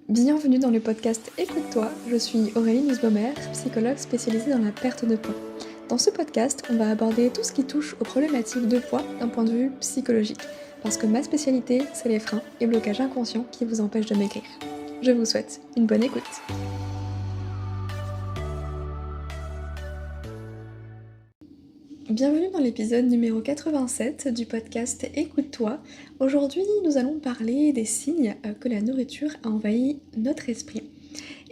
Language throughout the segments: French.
Bienvenue dans le podcast Écoute-toi, je suis Aurélie Nussbaumer, psychologue spécialisée dans la perte de poids. Dans ce podcast, on va aborder tout ce qui touche aux problématiques de poids d'un point de vue psychologique, parce que ma spécialité, c'est les freins et blocages inconscients qui vous empêchent de maigrir. Je vous souhaite une bonne écoute. Bienvenue dans l'épisode numéro 87 du podcast Écoute-toi. Aujourd'hui, nous allons parler des signes que la nourriture a envahi notre esprit.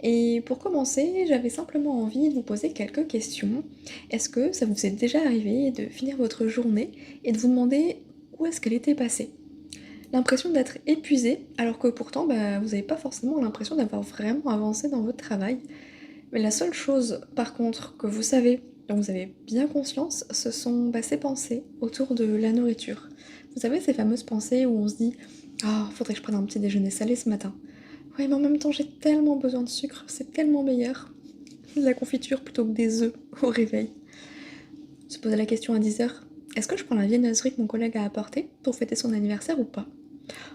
Et pour commencer, j'avais simplement envie de vous poser quelques questions. Est-ce que ça vous est déjà arrivé de finir votre journée et de vous demander où est-ce qu'elle était passée? L'impression d'être épuisé, alors que pourtant vous n'avez pas forcément l'impression d'avoir vraiment avancé dans votre travail. Mais la seule chose par contre que vous savez, dont vous avez bien conscience, ce sont ces pensées autour de la nourriture. Vous savez ces fameuses pensées où on se dit «Ah, faudrait que je prenne un petit déjeuner salé ce matin. Ouais, mais en même temps j'ai tellement besoin de sucre, c'est tellement meilleur. De la confiture plutôt que des œufs au réveil.» Se poser la question à 10 heures, est-ce que je prends la viennoiserie que mon collègue a apportée pour fêter son anniversaire ou pas?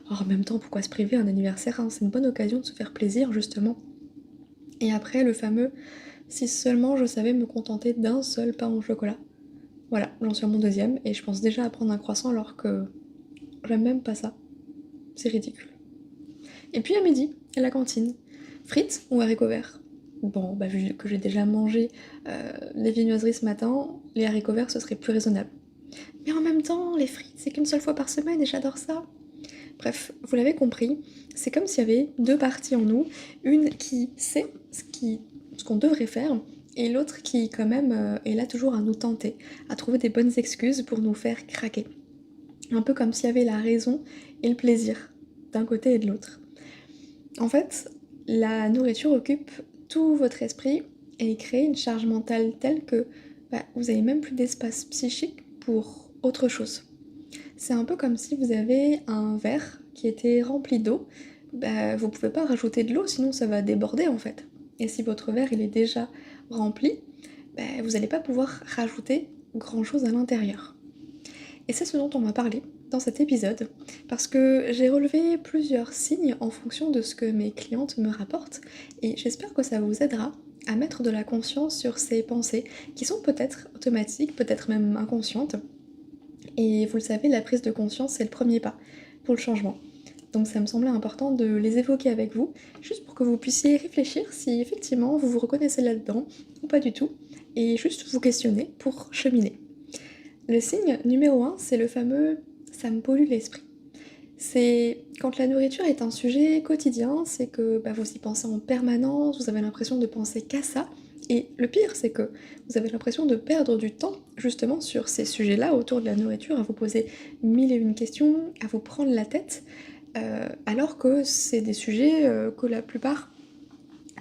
En même temps, pourquoi se priver un anniversaire, hein, c'est une bonne occasion de se faire plaisir justement. Et après le fameux si seulement je savais me contenter d'un seul pain au chocolat. Voilà, j'en suis à mon deuxième et je pense déjà à prendre un croissant alors que j'aime même pas ça. C'est ridicule. Et puis à midi, à la cantine, frites ou haricots verts? Bon, vu que j'ai déjà mangé les viennoiseries ce matin, les haricots verts ce serait plus raisonnable. Mais en même temps, les frites c'est qu'une seule fois par semaine et j'adore ça. Bref, vous l'avez compris, c'est comme s'il y avait deux parties en nous, une qui sait ce qu'on devrait faire, et l'autre qui quand même est là toujours à nous tenter, à trouver des bonnes excuses pour nous faire craquer. Un peu comme s'il y avait la raison et le plaisir, d'un côté et de l'autre. En fait, la nourriture occupe tout votre esprit et crée une charge mentale telle que vous avez même plus d'espace psychique pour autre chose. C'est un peu comme si vous avez un verre qui était rempli d'eau, vous pouvez pas rajouter de l'eau sinon ça va déborder en fait. Et si votre verre il est déjà rempli, vous n'allez pas pouvoir rajouter grand chose à l'intérieur. Et c'est ce dont on va parler dans cet épisode, parce que j'ai relevé plusieurs signes en fonction de ce que mes clientes me rapportent, et j'espère que ça vous aidera à mettre de la conscience sur ces pensées, qui sont peut-être automatiques, peut-être même inconscientes, et vous le savez, la prise de conscience, c'est le premier pas pour le changement. Donc ça me semblait important de les évoquer avec vous, juste pour que vous puissiez réfléchir si effectivement vous vous reconnaissez là-dedans ou pas du tout, et juste vous questionner pour cheminer. Le signe numéro 1, c'est le fameux «ça me pollue l'esprit». C'est quand la nourriture est un sujet quotidien, c'est que vous y pensez en permanence, vous avez l'impression de penser qu'à ça. Et le pire, c'est que vous avez l'impression de perdre du temps justement sur ces sujets-là autour de la nourriture, à vous poser mille et une questions, à vous prendre la tête, alors que c'est des sujets que la plupart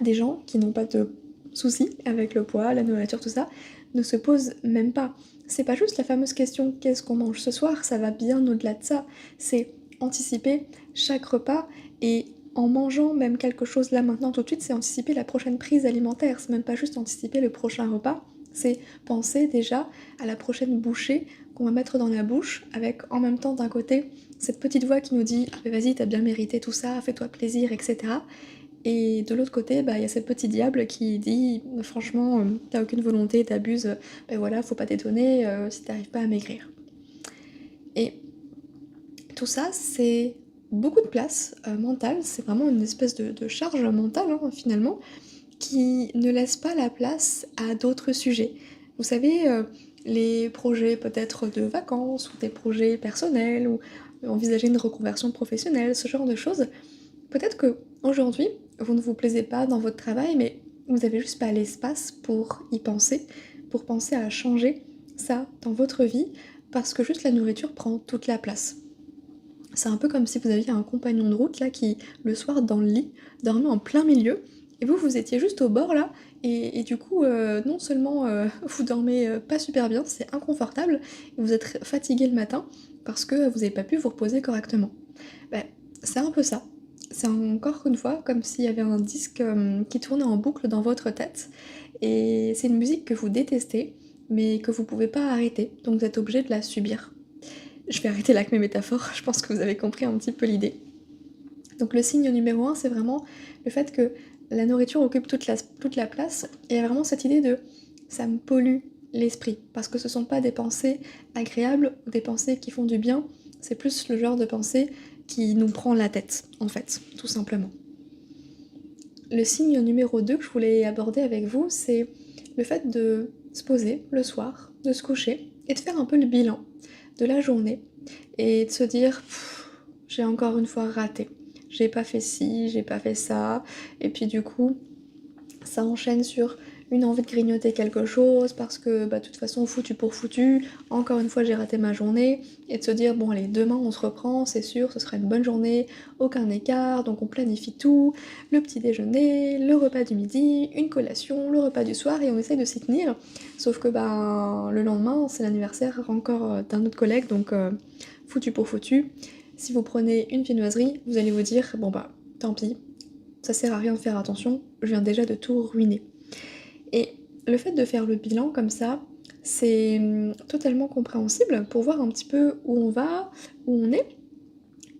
des gens qui n'ont pas de soucis avec le poids, la nourriture, tout ça, ne se posent même pas. C'est pas juste la fameuse question «Qu'est-ce qu'on mange ce soir?», ça va bien au-delà de ça. C'est anticiper chaque repas et en mangeant même quelque chose là maintenant tout de suite, c'est anticiper la prochaine prise alimentaire. C'est même pas juste anticiper le prochain repas, c'est penser déjà à la prochaine bouchée qu'on va mettre dans la bouche avec en même temps d'un côté cette petite voix qui nous dit «Ah vas-y, t'as bien mérité tout ça, fais-toi plaisir», etc. Et de l'autre côté, il y a ce petit diable qui dit: «Franchement, tu aucune volonté, t'abuses, voilà, faut pas t'étonner, si t'arrives pas à maigrir.» Et tout ça, c'est beaucoup de place, mentale, c'est vraiment une espèce de charge mentale, hein, finalement, qui ne laisse pas la place à d'autres sujets. Vous savez, les projets peut-être de vacances ou des projets personnels ou envisager une reconversion professionnelle, ce genre de choses. Peut-être qu'aujourd'hui, vous ne vous plaisez pas dans votre travail, mais vous avez juste pas l'espace pour y penser, pour penser à changer ça dans votre vie, parce que juste la nourriture prend toute la place. C'est un peu comme si vous aviez un compagnon de route là qui, le soir dans le lit, dormait en plein milieu, et vous étiez juste au bord là, et du coup, non seulement vous dormez pas super bien, c'est inconfortable, et vous êtes fatigué le matin parce que vous avez pas pu vous reposer correctement. Bah, c'est un peu ça. C'est encore une fois comme s'il y avait un disque, qui tournait en boucle dans votre tête, et c'est une musique que vous détestez, mais que vous pouvez pas arrêter, donc vous êtes obligé de la subir. Je vais arrêter là avec mes métaphores, je pense que vous avez compris un petit peu l'idée. Donc le signe numéro 1, c'est vraiment le fait que la nourriture occupe toute la place, et il y a vraiment cette idée de ça me pollue l'esprit, parce que ce sont pas des pensées agréables ou des pensées qui font du bien, c'est plus le genre de pensée qui nous prend la tête, en fait, tout simplement. Le signe numéro 2 que je voulais aborder avec vous, c'est le fait de se poser le soir, de se coucher et de faire un peu le bilan de la journée et de se dire j'ai encore une fois raté. J'ai pas fait ci, j'ai pas fait ça, et puis du coup, ça enchaîne sur une envie de grignoter quelque chose parce que de toute façon foutu pour foutu, encore une fois j'ai raté ma journée, et de se dire bon allez demain on se reprend, c'est sûr, ce sera une bonne journée, aucun écart, donc on planifie tout, le petit déjeuner, le repas du midi, une collation, le repas du soir, et on essaye de s'y tenir, sauf que le lendemain c'est l'anniversaire encore d'un autre collègue, donc foutu pour foutu. Si vous prenez une viennoiserie, vous allez vous dire bon tant pis, ça sert à rien de faire attention, je viens déjà de tout ruiner. Et le fait de faire le bilan comme ça, c'est totalement compréhensible pour voir un petit peu où on va, où on est.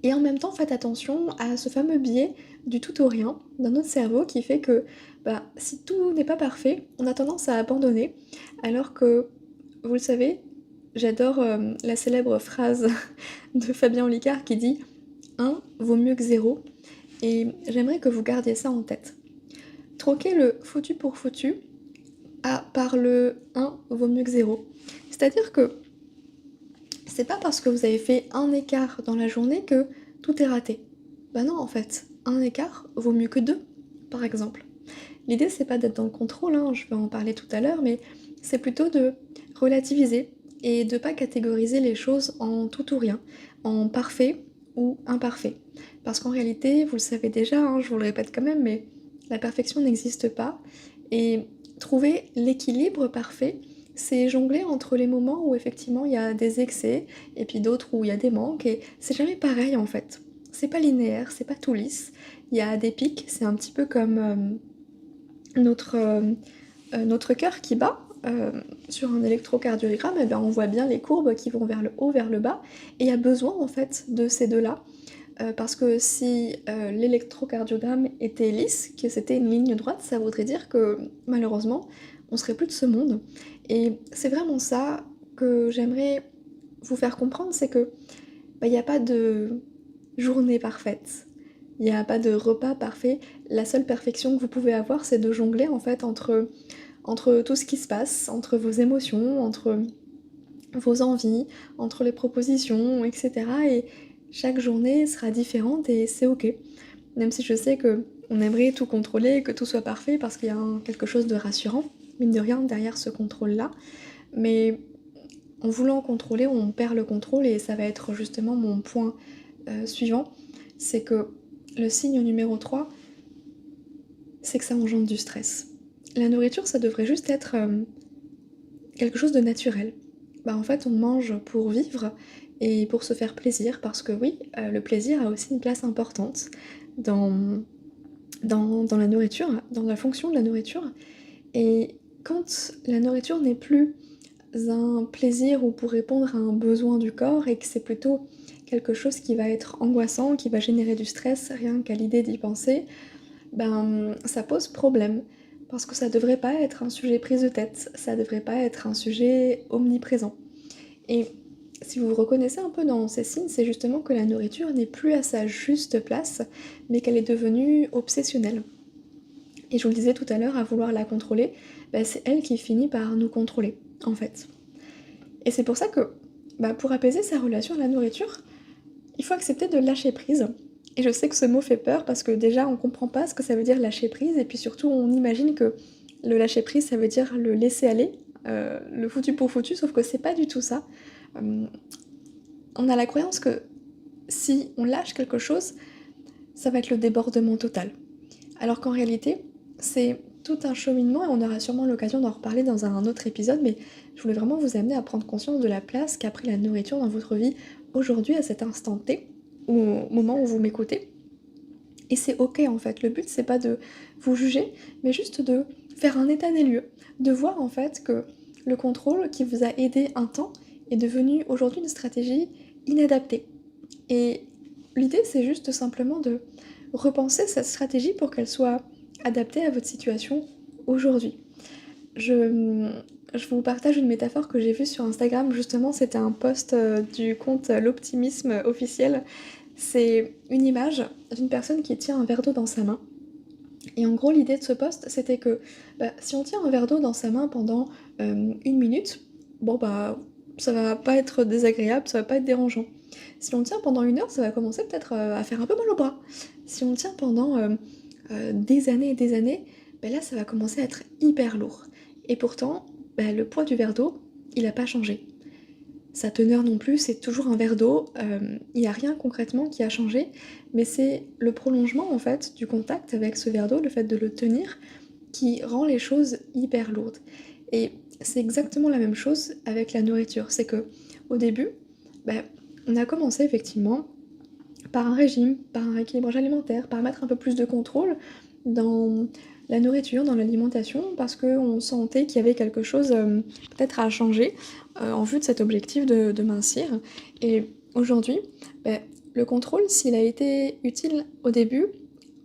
Et en même temps, faites attention à ce fameux biais du tout ou rien dans notre cerveau qui fait que si tout n'est pas parfait, on a tendance à abandonner. Alors que, vous le savez, j'adore la célèbre phrase de Fabien Olicard qui dit un vaut mieux que zéro. Et j'aimerais que vous gardiez ça en tête. Troquez le foutu pour foutu par le un vaut mieux que zéro. C'est-à-dire que c'est pas parce que vous avez fait un écart dans la journée que tout est raté. Bah non, en fait, un écart vaut mieux que deux, par exemple. L'idée, c'est pas d'être dans le contrôle, hein, je vais en parler tout à l'heure, mais c'est plutôt de relativiser et de pas catégoriser les choses en tout ou rien, en parfait ou imparfait. Parce qu'en réalité, vous le savez déjà, hein, je vous le répète quand même, mais la perfection n'existe pas. Et trouver l'équilibre parfait, c'est jongler entre les moments où effectivement il y a des excès et puis d'autres où il y a des manques, et c'est jamais pareil en fait. C'est pas linéaire, c'est pas tout lisse. Il y a des pics, c'est un petit peu comme notre cœur qui bat. Sur un électrocardiogramme, et bien on voit bien les courbes qui vont vers le haut, vers le bas, et il y a besoin en fait de ces deux-là, parce que si l'électrocardiogramme était lisse, que c'était une ligne droite, ça voudrait dire que malheureusement, on serait plus de ce monde. Et c'est vraiment ça que j'aimerais vous faire comprendre, c'est que il n'y a pas de journée parfaite, il n'y a pas de repas parfait. La seule perfection que vous pouvez avoir, c'est de jongler en fait entre tout ce qui se passe, entre vos émotions, entre vos envies, entre les propositions, etc. Et chaque journée sera différente et c'est ok. Même si je sais que on aimerait tout contrôler, que tout soit parfait, parce qu'il y a quelque chose de rassurant, mine de rien, derrière ce contrôle-là. Mais en voulant contrôler, on perd le contrôle, et ça va être justement mon point suivant. C'est que le signe numéro 3, c'est que ça engendre du stress. La nourriture, ça devrait juste être quelque chose de naturel. En fait, on mange pour vivre et pour se faire plaisir, parce que oui, le plaisir a aussi une place importante dans, dans la nourriture, dans la fonction de la nourriture. Et quand la nourriture n'est plus un plaisir ou pour répondre à un besoin du corps, et que c'est plutôt quelque chose qui va être angoissant, qui va générer du stress rien qu'à l'idée d'y penser, ça pose problème. Parce que ça devrait pas être un sujet prise de tête, ça devrait pas être un sujet omniprésent. Et si vous vous reconnaissez un peu dans ces signes, c'est justement que la nourriture n'est plus à sa juste place, mais qu'elle est devenue obsessionnelle. Et je vous le disais tout à l'heure, à vouloir la contrôler, c'est elle qui finit par nous contrôler, en fait. Et c'est pour ça que, pour apaiser sa relation à la nourriture, il faut accepter de lâcher prise. Et je sais que ce mot fait peur parce que déjà on comprend pas ce que ça veut dire lâcher prise, et puis surtout on imagine que le lâcher prise ça veut dire le laisser aller, le foutu pour foutu, sauf que c'est pas du tout ça. Euh, on a la croyance que si on lâche quelque chose, ça va être le débordement total. Alors qu'en réalité, c'est tout un cheminement, et on aura sûrement l'occasion d'en reparler dans un autre épisode, mais je voulais vraiment vous amener à prendre conscience de la place qu'a pris la nourriture dans votre vie aujourd'hui, à cet instant T, au moment où vous m'écoutez. Et c'est ok en fait, le but c'est pas de vous juger, mais juste de faire un état des lieux, de voir en fait que le contrôle qui vous a aidé un temps est devenu aujourd'hui une stratégie inadaptée. Et l'idée c'est juste simplement de repenser cette stratégie pour qu'elle soit adaptée à votre situation aujourd'hui. Je, je vous partage une métaphore que j'ai vue sur Instagram, justement c'était un post du compte L'Optimisme officiel. C'est une image d'une personne qui tient un verre d'eau dans sa main. Et en gros, l'idée de ce post, c'était que si on tient un verre d'eau dans sa main pendant 1 minute, bon bah ça va pas être désagréable, ça va pas être dérangeant. Si on tient pendant 1 heure, ça va commencer peut-être à faire un peu mal au bras. Si on tient pendant des années et des années, là ça va commencer à être hyper lourd. Et pourtant, le poids du verre d'eau, il a pas changé. Sa teneur non plus, c'est toujours un verre d'eau, il y a rien concrètement qui a changé, mais c'est le prolongement en fait du contact avec ce verre d'eau, le fait de le tenir, qui rend les choses hyper lourdes. Et c'est exactement la même chose avec la nourriture, c'est que au début, bah, on a commencé effectivement par un régime, par un rééquilibrage alimentaire, par mettre un peu plus de contrôle dans la nourriture, dans l'alimentation, parce qu'on sentait qu'il y avait quelque chose peut-être à changer en vue de cet objectif de mincir. Et aujourd'hui, bah, le contrôle, s'il a été utile au début,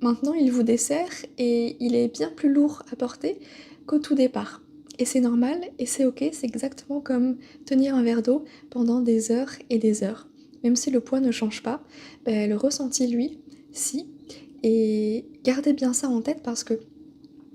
maintenant il vous dessert et il est bien plus lourd à porter qu'au tout départ. Et c'est normal et c'est ok, c'est exactement comme tenir un verre d'eau pendant des heures et des heures. Même si le poids ne change pas, le ressenti, lui, si. Et gardez bien ça en tête parce que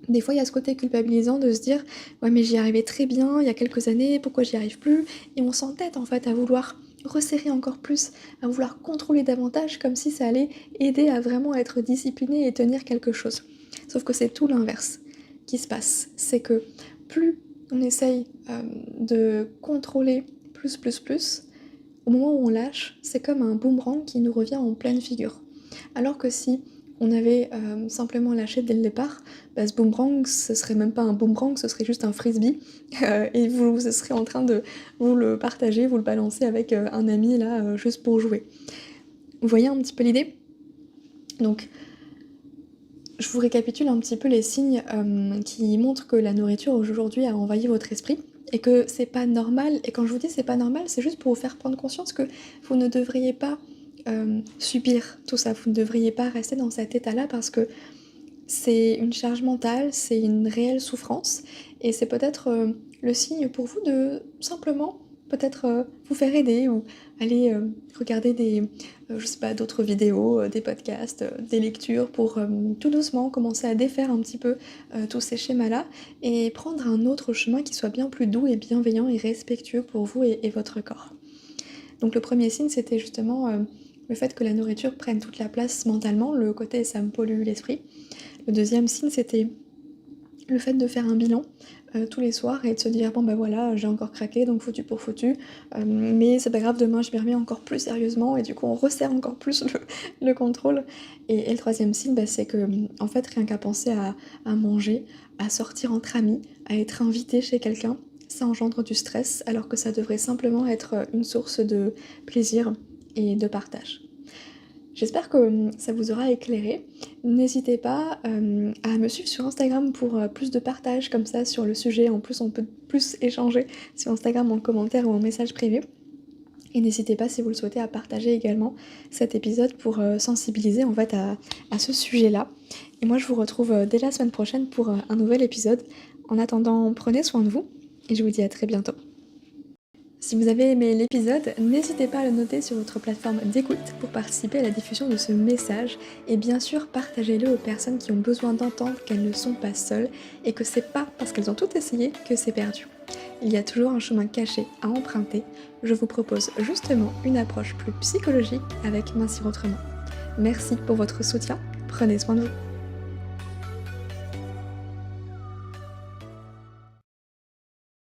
des fois, il y a ce côté culpabilisant de se dire ouais, mais j'y arrivais très bien il y a quelques années, pourquoi j'y arrive plus? Et on s'entête en fait à vouloir resserrer encore plus, à vouloir contrôler davantage comme si ça allait aider à vraiment être discipliné et tenir quelque chose. Sauf que c'est tout l'inverse qui se passe. C'est que plus on essaye de contrôler plus, au moment où on lâche, c'est comme un boomerang qui nous revient en pleine figure. Alors que si on avait simplement lâché dès le départ, ce boomerang, ce serait même pas un boomerang, ce serait juste un frisbee, et vous serez en train de vous le partager, vous le balancer avec un ami là, juste pour jouer. Vous voyez un petit peu l'idée? Donc, je vous récapitule un petit peu les signes qui montrent que la nourriture aujourd'hui a envahi votre esprit et que c'est pas normal. Et quand je vous dis c'est pas normal, c'est juste pour vous faire prendre conscience que vous ne devriez pas subir tout ça, vous ne devriez pas rester dans cet état-là parce que c'est une charge mentale, c'est une réelle souffrance et c'est peut-être le signe pour vous de simplement peut-être vous faire aider ou aller regarder des, je sais pas, d'autres vidéos, des podcasts, des lectures pour tout doucement commencer à défaire un petit peu tous ces schémas-là et prendre un autre chemin qui soit bien plus doux et bienveillant et respectueux pour vous et votre corps. Donc le premier signe, c'était justement le fait que la nourriture prenne toute la place mentalement, le côté ça me pollue l'esprit. Le deuxième signe, c'était le fait de faire un bilan tous les soirs et de se dire bon voilà, j'ai encore craqué, donc foutu pour foutu, mais c'est pas grave, demain je m'y remets encore plus sérieusement et du coup on resserre encore plus le contrôle. Et le troisième signe, c'est que en fait rien qu'à penser à manger, à sortir entre amis, à être invité chez quelqu'un, ça engendre du stress alors que ça devrait simplement être une source de plaisir et de partage. J'espère que ça vous aura éclairé. N'hésitez pas à me suivre sur Instagram pour plus de partage comme ça sur le sujet. En plus, on peut plus échanger sur Instagram en commentaire ou en message privé. Et n'hésitez pas, si vous le souhaitez, à partager également cet épisode pour sensibiliser en fait à ce sujet-là. Et moi, je vous retrouve dès la semaine prochaine pour un nouvel épisode. En attendant, prenez soin de vous et je vous dis à très bientôt. Si vous avez aimé l'épisode, n'hésitez pas à le noter sur votre plateforme d'écoute pour participer à la diffusion de ce message et bien sûr partagez-le aux personnes qui ont besoin d'entendre qu'elles ne sont pas seules et que c'est pas parce qu'elles ont tout essayé que c'est perdu. Il y a toujours un chemin caché à emprunter. Je vous propose justement une approche plus psychologique avec Mincir Autrement. Merci pour votre soutien, prenez soin de vous.